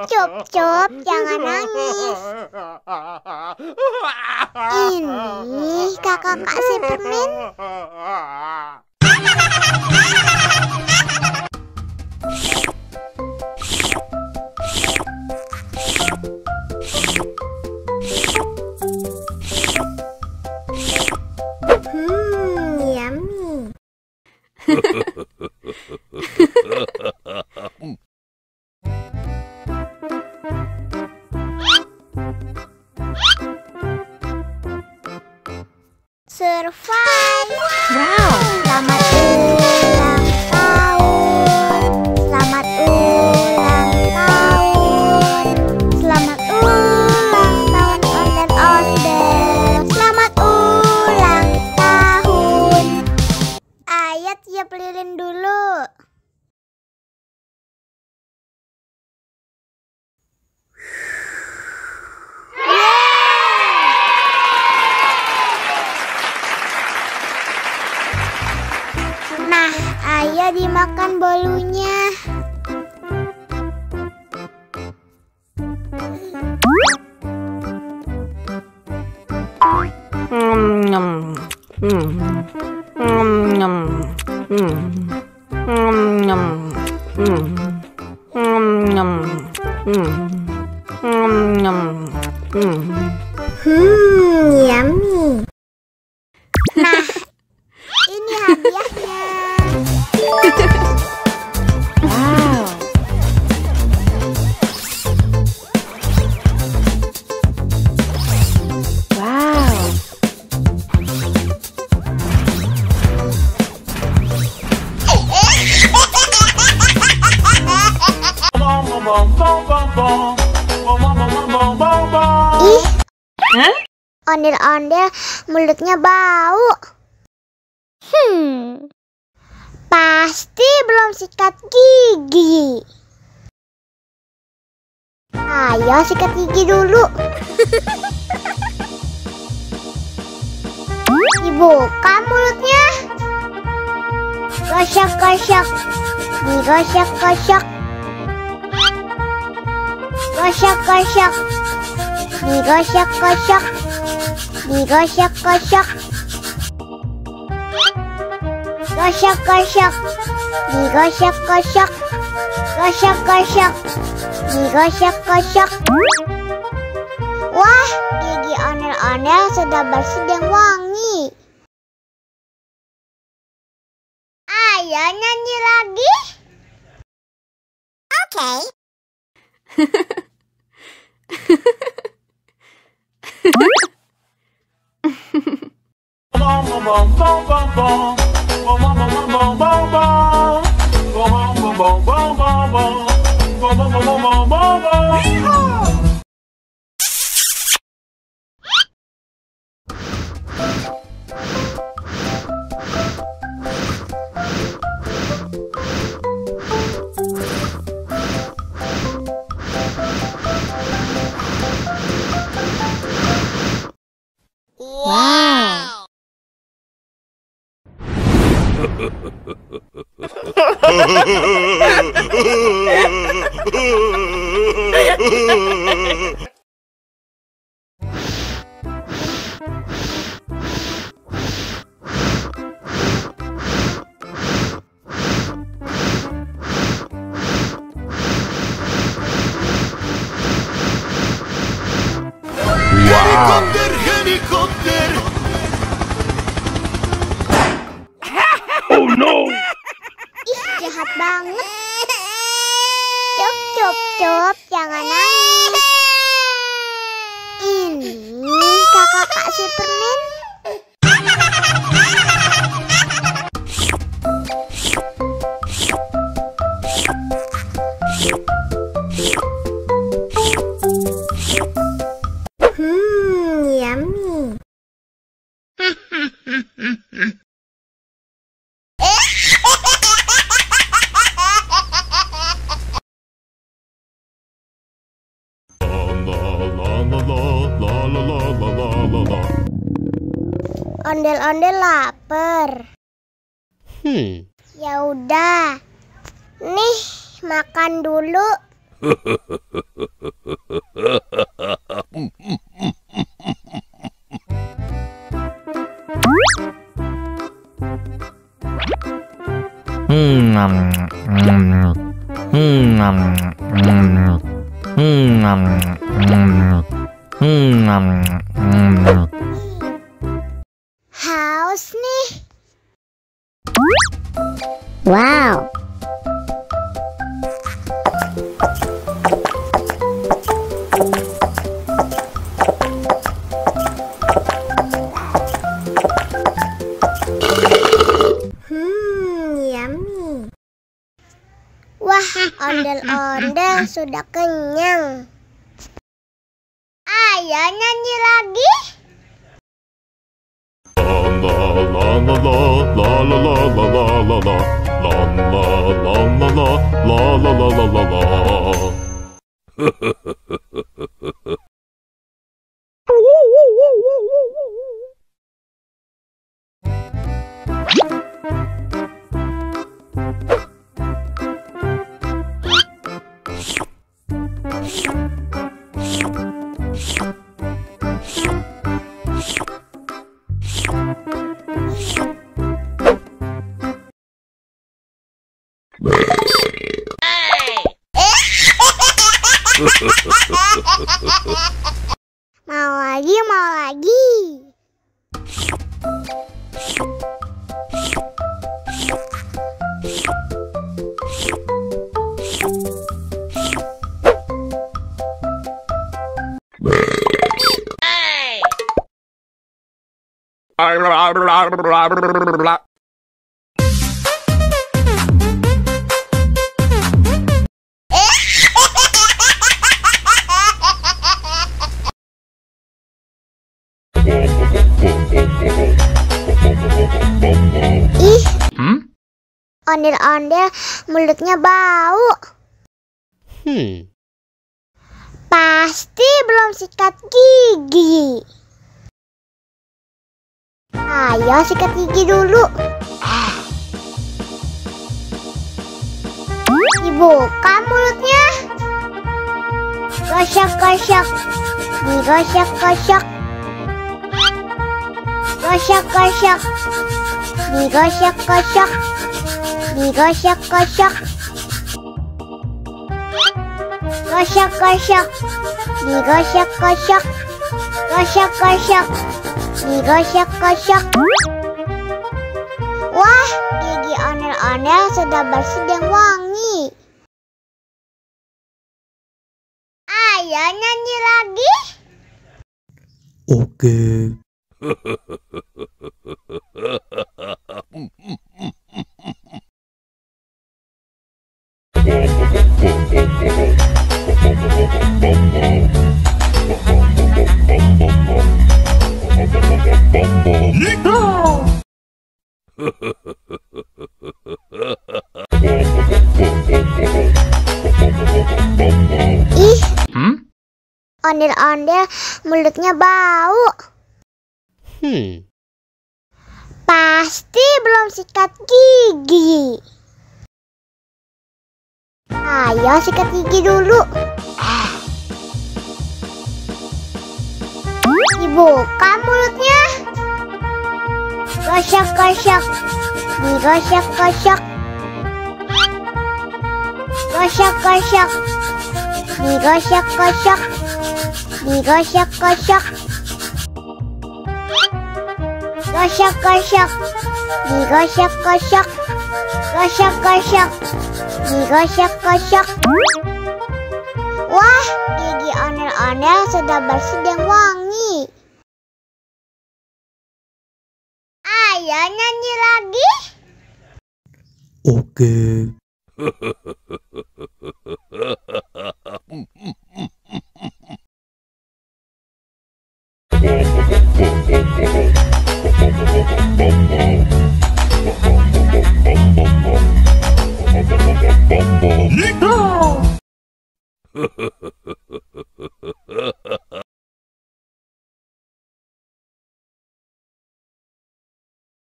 Cup, jangan nangis. Ini kakak si permen. Yummy. Survive. Wow. Selamat ulang tahun. Selamat ulang tahun. Selamat ulang tahun ondel-ondel. Selamat ulang tahun. Ayo tiup lilin dulu. Nah, ayo dimakan bolunya. Yummy. Nah, ini hadiahnya. Wow. Wow. Ih, Hah? ondel-ondel mulutnya bau. Pasti belum sikat gigi. Ayo sikat gigi dulu. Dibuka mulutnya. Gosok-gosok. Digosok-gosok. Gosok-gosok. Digosok-gosok. Digosok-gosok. Gosok-gosok. Digosok-gosok. Gosok-gosok. Digosok-gosok. Wah, gigi ondel-ondel sudah bersih dan wangi. Ayo nyanyi lagi. Oke. Wow. Helikopter! Oh no! Ih, jahat banget. Cup, jangan nangis. Ini kakak si permen. Yummy. Ondel-ondel lapar. Ya udah. Nih, makan dulu. Haus nih. Wow. Yummy. Wah, ondel-ondel sudah kenyang. Ayo nyanyi lagi. Mau lagi, mau lagi. Ih, ondel-ondel mulutnya bau. Pasti belum sikat gigi. Ayo sikat gigi dulu. Dibuka mulutnya. Gosok-gosok. Digosok-gosok. Gosok-gosok. Digosok-gosok. Digosok-gosok. Gosok-gosok. Digosok-gosok. Gosok-gosok. Digosok-gosok. Wah, gigi ondel-ondel sudah bersih dan wangi. Ayo nyanyi lagi. Oke. Ih, ondel-ondel mulutnya bau. Pasti belum sikat gigi. Ayo sikat gigi dulu. Dibuka mulutnya. Gosok-gosok. Digosok-gosok. Gosok-gosok. Digosok-gosok. Digosok-gosok. Gosok-gosok. Digosok-gosok. Gosok-gosok. Digosok-gosok. Wah, gigi ondel-ondel sudah bersih dan wangi. Ayo nyanyi lagi. Oke.